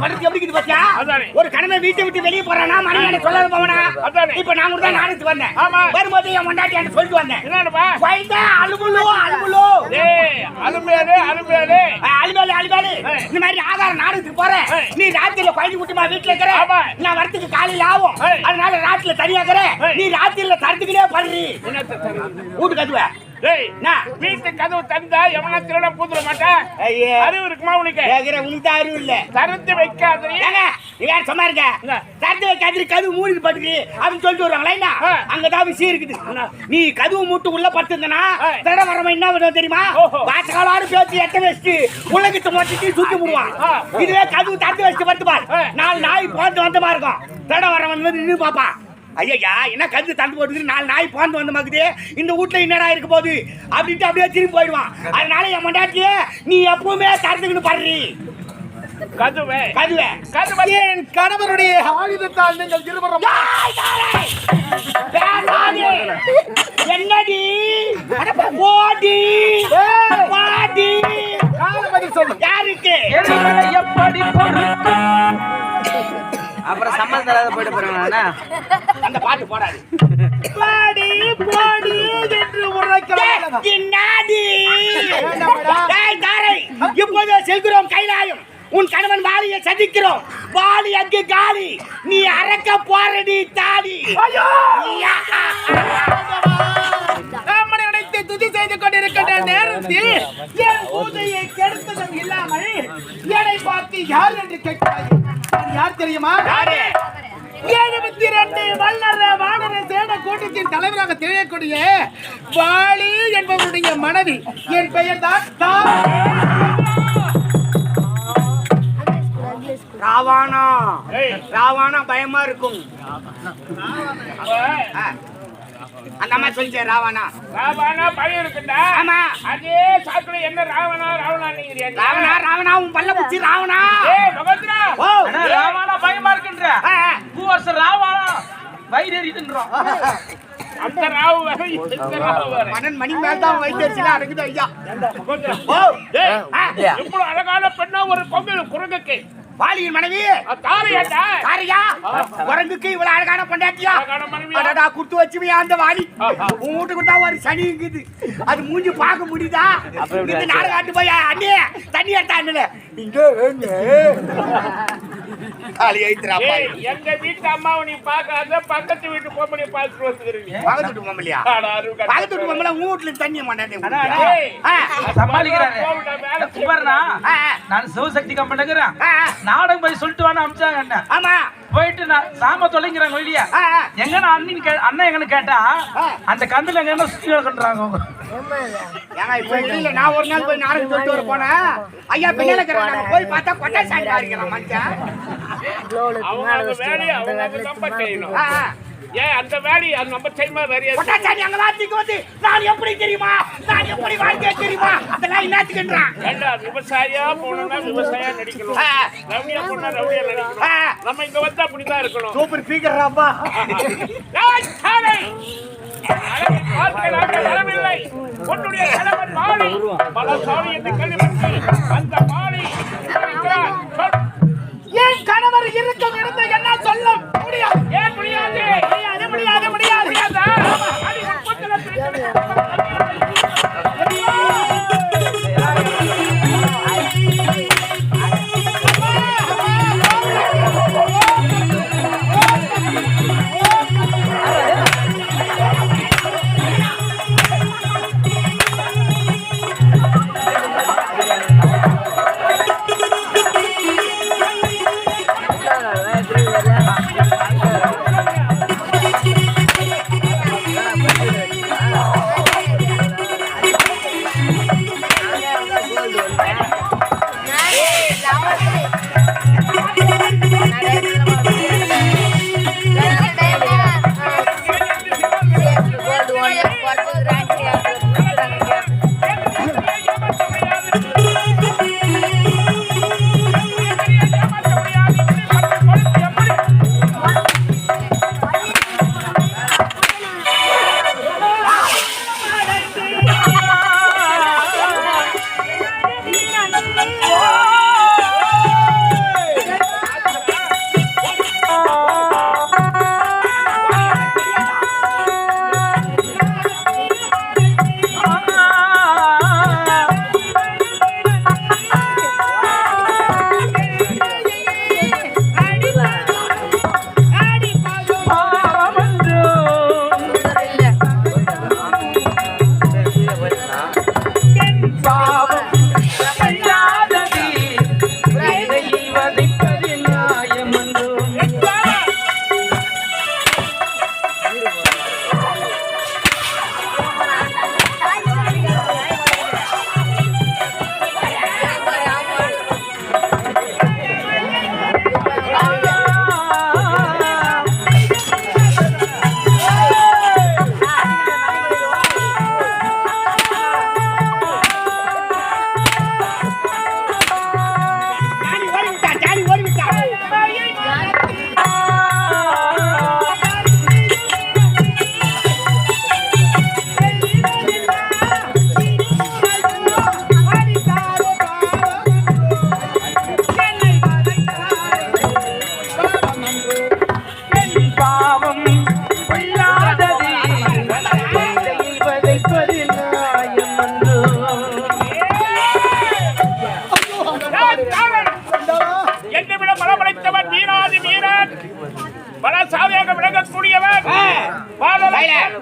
சொல்றது எப்படி இருக்குது பாத்தியா? ஒரு கணமே வீட்டை விட்டு வெளியே போறானா மனைவி சொல்லாத போவனா? இப்ப நான் கூட தான் நாடத்துக்கு வந்தேன். வரும்போது என் முன்னாடி என்ன சொல்லிட்டு வந்தேன். என்னப்பா? வைதா அலுமுலு அலுமுலு. டேய் அலுமேலே அலுமேலே. அலுமேலே அலுமேலே. இந்த மாதிரி ஆகார நாடத்துக்கு போறேன். நீ ராத்திரில கோயில் குட்டிமா வீட்ல இருக்கற. நான் வரதுக்கு காலையில ஆகும். அதனால ராத்திரில தனியா இருக்கற. நீ ராத்திரில தரத்துக்கிட்டே பண்றீ. வீட்டு கதுவே. டேய் நான் வீட்டு கதவு தந்தா எவனா திருட பூந்துற மாட்டேன். அறிவு இருக்குமா உனக்கு? உனக்கு அறிவு இல்ல. தரத்து வைக்காதீ. இவன் சும்மா இருக்க. தரத்து வைக்காதீ கதவு மூடிட்டு படுக்கு அப்படின்னு சொல்லிட்டு வருவாங்களா? அங்கதான் விஷயம் இருக்குது. நீ கதவு மூட்டு உள்ள படுத்திருந்தனா திருட வரவன் என்ன பண்ணுவோம் தெரியுமா? வாசகாலாரு பேசி எட்ட வச்சுட்டு உலகத்தை மொத்தத்தையும் சுத்தி விடுவான். இதுவே கதவு தரத்து வச்சுட்டு படுத்து பாரு. 4 நாய் போந்து வந்த மாதிரி இருக்கும். திருட வரவன் வந்து நின்று பாப்பான். ஐயா என்ன கந்து தந்து போட்டுக்கு 4 நாய் போந்து வந்த மாதிரி இந்த வீட்டுல என்னடா இருக்க போகுது அப்படின்ட்டு அப்படியே திரும்பி போயிடுவான். அதனால என் மண்டாட்டியே நீ எப்பவுமே தரத்துக்குன்னு பாடுறீ. கதுவே கதுவே கதுவே என் கணவனுடைய ஆயுதத்தால் நீங்கள் இருவரும் என்னடி போடி பாடி காலபதி சொல்லு யாருக்கு எப்படி அப்புறம் சம்மந்தம் தராத போயிட்டு போறாங்க. அந்த பாட்டு போடாது. பாடி பாடி என்று உரைக்கிறான். என்னடி டேய் தாரை இப்போது செல்கிறோம் கைலாயம். உன் கணவன் வாலியை சந்திக்கிறோம். வாலி அங்கு காலி. நீ அரக்க போறடி தாடி. ஐயோ நம்மை அழைத்து துதி செய்து கொண்டிருக்கின்ற நேரத்தில் என் பூஜையை கெடுத்ததும் இல்லாமல் என்னை பார்த்து யார் என்று கேட்கிறாய்? யார் தெரியுமா? 72 வல்லர வானர சேன கூட்டத்தின் தலைவராக திகழக்கூடிய வாலி என்பவருடைய மனைவி. என் பெயர் தான் ராவணா. ராவணா பயமா இருக்கும். அந்த அம்மா சொல்லிச்சே ராவணா. ராவணா பயம் இருக்குடா. ஆமா அதே சாக்குல என்ன ராவணா ராவணா நீங்க ராவணா ராவணா உன் பல்ல குச்சி ராவணா. ஏய் பகத்ரா அண்ணா ராவணா பயமா இருக்குன்ற. பூவர்ஷ ராவணா வைரேறிதுன்றோம். அந்த ராவு வகை இந்த ராவு வர மணன் மணி மேல தான் வைரேறிச்சல அடங்குது ஐயா. ஓ டேய் இவ்வளவு அழகான பெண்ணா ஒரு பொங்கல் குரங்குக்கு வாலியின் மனைவி தாரையாடா. தாரையா குரங்குக்கு இவ்வளவு அழகான பொண்டாட்டியா? அடடா குடுத்து வச்சுவியா அந்த வாலி. உன் வீட்டுக்கு தான் ஒரு சனி இருக்குது. அது மூஞ்சி பார்க்க முடியுதா? இந்த நாடகாட்டு போய் அண்ணே தண்ணி எடுத்தாங்கல இங்க வேங்க காலி ஐத்ராப்பா. எங்க வீட்டு அம்மாவை நீ பார்க்காத பக்கத்து வீட்டு பொம்பளை பார்த்துட்டு வந்துக்கிறீங்க. பக்கத்து வீட்டு பொம்பளையா? பக்கத்து வீட்டு பொம்பளை உன் வீட்டுல தண்ணி மாட்டேன் சமாளிக்கிறாரு. சுபர்ணா நான் சிவசக்தி கம்பெனிக்கிறேன். நாடகம் போய் சொல்லிட்டு வான்னு அமிச்சாங்க. ஆமா போயிட்டு நான் சாம தொலைங்கிறாங்க இல்லையா? எங்க அண்ணன் எங்கன்னு கேட்டா அந்த கந்துல எங்க சுத்தி கட்டுறாங்க. நான் ஒரு நாள் போய் நாடகம் சொல்லிட்டு வர போனேன். ஐயா பின்னால போய் பார்த்தா கொட்டை சாண்டா இருக்கிறான் மனுஷன். அவங்க வேலையை அவங்க நம்ப செய்யணும். ஏன் அந்த வேலையை அது நம்ம செய்யுமா வேறையா? கொட்டை சாண்டி அங்க வாத்திக்கு வந்து நான் எப்படி தெரியுமா? நான் எப்படி வாழ்க்கை தெரியுமா? அதெல்லாம் என்னத்துக்குன்றான். ஏண்டா விவசாயியா போனா விவசாயியா நடிக்கணும். ரவுடியா போனா ரவுடியா நடிக்கணும். நம்ம இங்க வந்தா அப்படிதான் இருக்கணும். சூப்பர் ஸ்பீக்கர் ராப்பா. ஏய் சாலை வரவில்லை. உன்னுடைய கணவன் மாலி பல சாமி என்று கேள்விப்பட்டு அந்த மாலி என் கணவர் இருக்கும் இடத்தை என்ன சொல்ல முடியாது? ஏன் முடியாது? முடியாது முடியாது முடியாதா?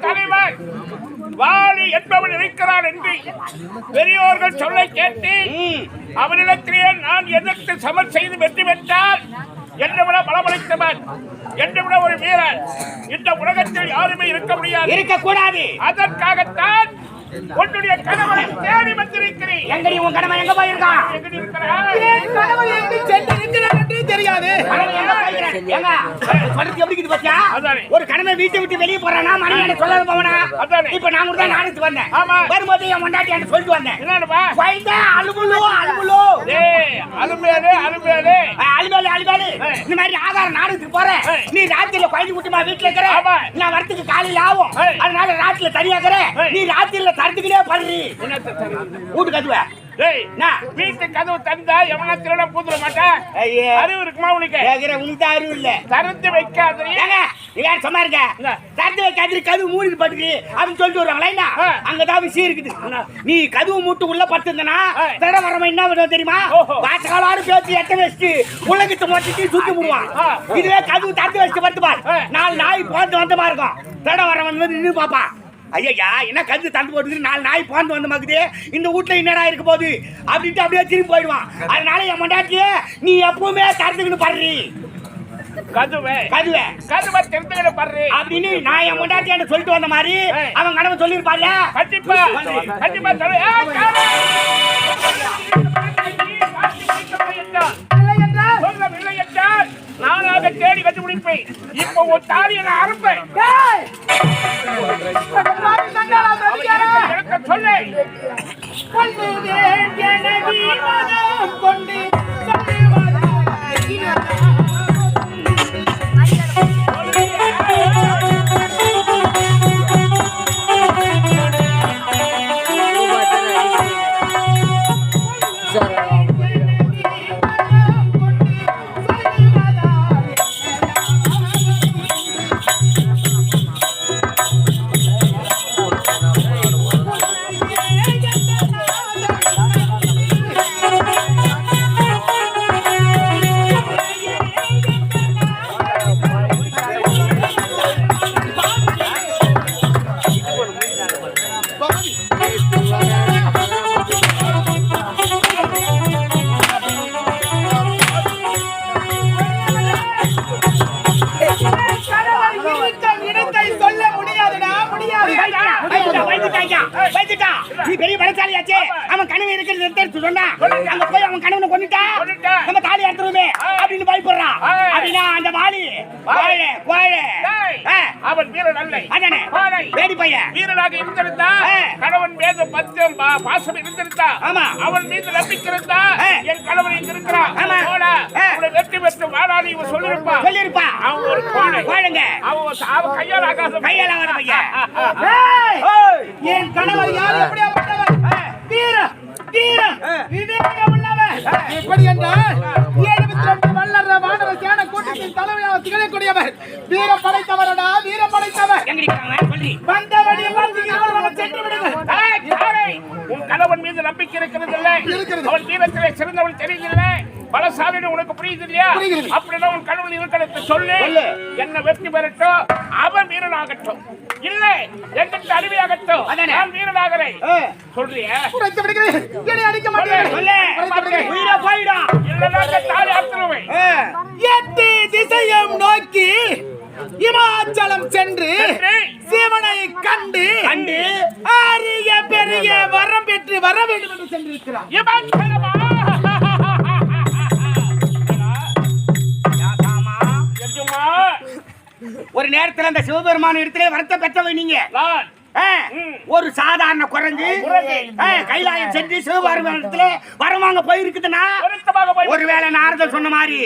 தலைவன் வாலி என்பவன் இருக்கிறான் என்று பெரியோர்கள் சொல்ல கேட்டு அவனிடத்திலே நான் எதிர்த்து சமர் செய்து வெற்றி பெற்றால் என்னை விட பலமளித்தவன், என்னை விட ஒரு வீரன் இந்த உலகத்தில் யாருமே இருக்க முடியாது, இருக்கக்கூடாது. அதற்காகத்தான் உன்னுடைய கணவனை தேடி வந்திருக்கிறேன். எங்கடி உன் கணவன் எங்க போயிருக்கான்? எங்கடி இருக்கிறான்? என் கணவன் எங்க சென்று இருக்கிறான் என்று தெரியாது. ஏங்க சொல்றது எப்படி இருக்குது பாத்தியா? ஒரு கணவன் வீட்டை விட்டு வெளியே போறானா மனைவி சொல்லாத போவனா? இப்ப நான் கூட தான் நானுக்கு வந்தேன். வரும்போது என் முண்டாட்டி என்று சொல்லிட்டு வந்தேன். என்னப்பா? வைதா அலுகுலு அலுகுலு. டேய் அலுமேலே அலுமேலே அலுமேலே அலுமேலே. இந்த மாதிரி ஆதார நாடுக்கு போறேன். நீ ராத்திரில கோயில் குட்டிமா வீட்ல இருக்கற. நான் வரதுக்கு காலையில ஆகும். அதனால ராத்திரில தனியா இருக்கற. நீ ராத்திரில தரத்துக்கிட்டே படுறீ. வீட்டு கதுவே. டேய் நான் வீட்டு கதவு தந்தா எவனா திருட பூந்துற மாட்டேன். அறிவு இருக்குமா உனக்கு? உனக்கு அறிவு இல்ல. தரத்து வைக்காதீ. ஏங்க நீ யார் சும்மா இருக்க? தரத்து வைக்காதீ கதவு மூடி படுக்கு அப்படின்னு சொல்லிட்டு வருவாங்களா? அங்கதான் விஷயம் இருக்குது. நீ கதவு மூட்டு உள்ள படுத்திருந்தனா திருட வரவன் என்ன பண்ணுவோம் தெரியுமா? வாசகாலாடு பேசி எட்ட வச்சுட்டு உலகத்தை மொட்டிட்டு சுத்தி முடுவான். இதுவே கதவு தரத்து வச்சுட்டு படுத்துப்பார். 4 நாய் போந்து வந்த மாதிரி இருக்கும். திருட வரவன் வந்து நின்று பாப்பா. ஐயா என்ன கந்து தந்து போட்டு 4 நாய் போந்து வந்த மாதிரி இந்த வீட்டுல என்னடா இருக்க போகுது அப்படின்ட்டு அப்படியே திரும்பி போயிடுவான். அதனால என் மண்டாட்டியே நீ எப்பவுமே தரத்துக்குன்னு படுறீ. கதுவே கதுவே கதுவை தெரிந்துகிட்டு படுறீ அப்படின்னு நான் என் மண்டாட்டியான்னு சொல்லிட்டு வந்த மாதிரி அவன் கனவு சொல்லியிருப்பாரு. கண்டிப்பா கண்டிப்பா நானாக தேடி கண்டுபிடிப்பேன். இப்போ ஒரு தாலியை நான் அறுப்பேன். சொல்லு நீ பெரிய பலசாலியாச்சே. அவன் கனவு இருக்கிறது சொன்னா அங்க போய் அவன் கனவுனை கொண்டுட்டா நம்ம தாலி அறுத்துருமே அப்படின்னு பயப்படுறான். அப்படின்னா அந்த வாலி அவன் வீரன் அல்ல. அதானே வேடி பையன் வீரனாக இருந்திருந்தா கணவன் மீது பத்தியம் பாசம் இருந்திருந்தா அவன் மீது நம்பிக்கிருந்தா என் கணவன் இங்க இருக்கிறான் அவனை வெற்றி பெற்று வாழான்னு இவன் சொல்லிருப்பான். அவன் ஒரு கோழைங்க. அவன் கையால் ஆகாசம் பையன். என் கணவர் யார் எப்படியாப்பட்டவர்? வீரன் வீரன் விவேகம் உள்ளவர். எப்படி என்றால் 72 வல்லர வானர சேன கூட்டத்தின் தலைமையாக திகழக்கூடியவர். வீர படைத்தவரடா வீர படைத்தவர். வந்த வழியை பார்த்து சென்று விடுங்கள். உன் கணவன் மீது நம்பிக்கை இருக்கிறது இல்லை. அவன் வீரத்திலே சிறந்தவன் தெரியவில்லை. பலசாலின்னு உனக்கு புரியுது இல்லையா? அப்படிதான் உன் கணவன் இருக்கிறத சொல்லு. என்ன வெற்றி பெறட்டும் அவன் வீரனாகட்டும். இல்லை எங்கிட்ட அருவியாகட்டும் நான் வீரனாகிறேன். சொல்றியா? அடிக்க மாட்டேன். தாலி அறுத்துருவேன். 8 திசையும் நோக்கி இமாச்சலம் சென்று சிவனை கண்டு அரிய பெரிய வரம் பெற்று வர வேண்டும் என்று சென்றிருக்கிறார். ஒரு நேரத்தில் அந்த சிவபெருமான இடத்திலே வரத்தை பெற்றவை நீங்க. ஒரு சாதாரண குரங்கு கைலாயம் சென்று சிவபெருமானத்துல வரவாங்க போயிருக்குதுன்னா ஒருவேளை நாரதர் சொன்ன மாதிரி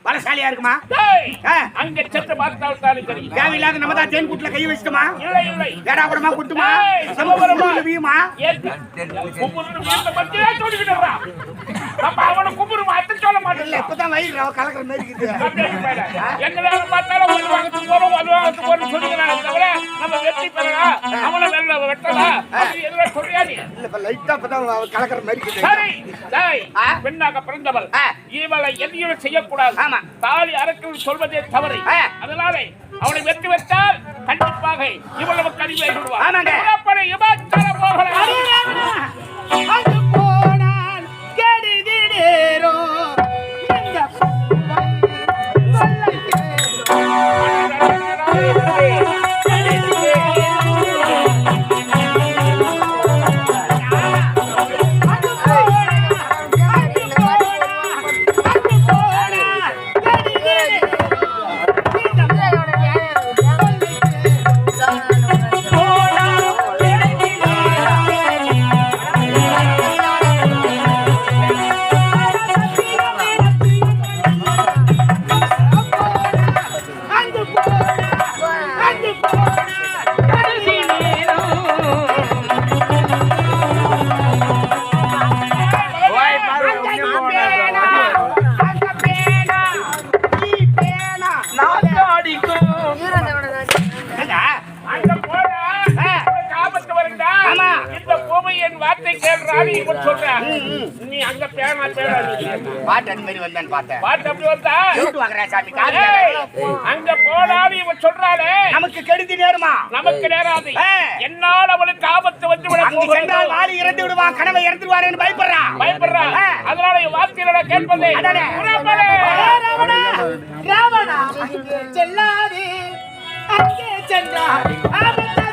பலசாலியா இருக்குமா? அங்க சென்று பார்த்தால் தெரியும். தேவையில்லாத நம்ம தான் தேன் கூட்டுல கை வச்சுட்டோமா? இல்லை இல்லை வேடாபுரமா குட்டுமா? சமபுரமா வீமா? அப்ப அவனை கும்பிடுமா அத்தை சொல்ல இல்ல மாட்டேன் இப்பதான் வயிறு கலக்கிற மாதிரி இருக்குது. எங்களை பார்த்தாலும் ஒரு வாங்கத்துக்கு போறோம் ஒரு வாங்கத்துக்கு போறோம் சொல்லிக்கிறாங்க தவிர நம்ம வெற்றி பெறலாம் அவனை வெள்ள வெட்டலாம் அப்படி எதுவும் சொல்றியா நீ இல்ல இப்ப லைட்டா இப்பதான் கலக்கிற மாதிரி இருக்குது. சரி டேய் பெண்ணாக பிறந்தவள் இவளை எதையும் செய்யக்கூடாது ஆமா. தாலி அறுக்கிறது சொல்வதே தவறு அதனால அவனை வெற்றி வைத்தால் கண்டிப்பாக இவ்வளவு கடிவை விடுவார் ஆமாங்க. புறப்பட இமாச்சலம் போகலாம் அது போனால் கெடுதிடேரோ இந்த சொல்லை அங்க போனா ஆபத்து வருண்டா இந்த பூமி என் வார்த்தை கேள்றான்னு இவன் சொல்றான் நீ அங்க பேனா பாட்டு அந்த மாதிரி வந்தான்னு பார்த்தேன். பாட்டு அப்படி வந்தா கூட்டு வாங்குறா சாமி காது. அங்க போனான்னு இவன் சொல்றானே நமக்கு கெடுதி நேருமா? நமக்கு நேராது என்னால் அவனுக்கு ஆபத்து வந்து விட அங்க சென்றால் வாலி இறந்து விடுவான், கனவை இறந்துடுவாருன்னு பயப்படுறான். பயப்படுறான் அதனால என் வார்த்தையில கேட்பது ராவணா அங்கே செல்லாதே, அங்கே சென்றால் ஆபத்தது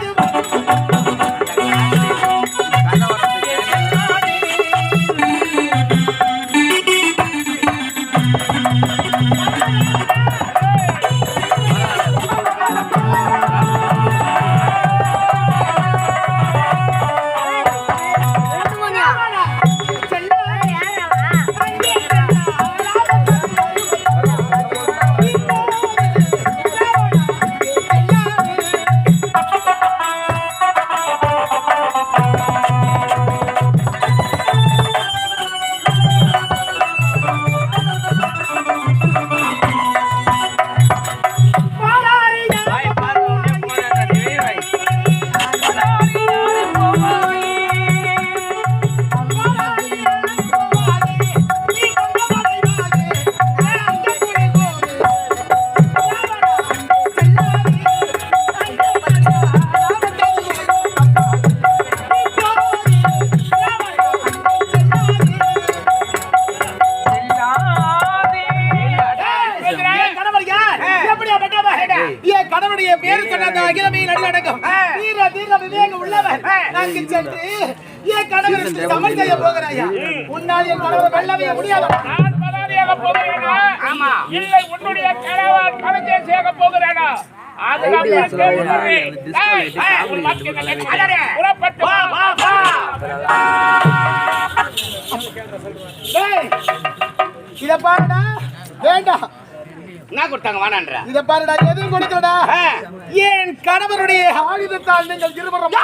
கடவுளுடைய பேரு சொன்ன அகிலமையில் அடியடங்கும் வீர தீர விவேகம் உள்ளவர். நாங்கள் சென்று என் கணவருக்கு சமன் செய்ய போகிறாயா? உன்னால் என் கணவரை வெல்லவே முடியாது. நான் பலாரியாக போகிறேனா இல்லை உன்னுடைய கணவன் கலந்தே சேக போகிறானா அதெல்லாம் இத பாருடா வேண்டாம் என்ன கொடுத்தாங்க வானான்ற இத பாருடா எதுவும் கொடுக்கடா என் கணவருடைய ஆயுதத்தால் நீங்கள் இருவரும்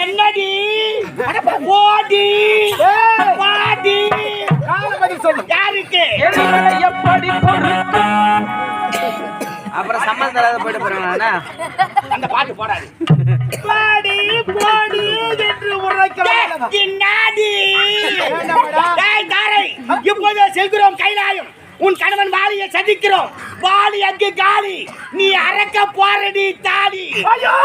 என்னடி ஓடி வாடி காலபதி சொல்லு யாருக்கு எப்படி அப்புறம் சம்பந்தம் போயிட்டு போறாங்க அந்த பாட்டு போடாது பாடி பாடி என்று உரைக்கலாம் கின்னாடி டேய் தாரை இப்போது செல்கிறோம் கைலாயம் உன் கணவன் வாலியை சந்திக்கிறோம் வாலி அங்கு காலி நீ அரக்க போறடி தாடி ஐயோ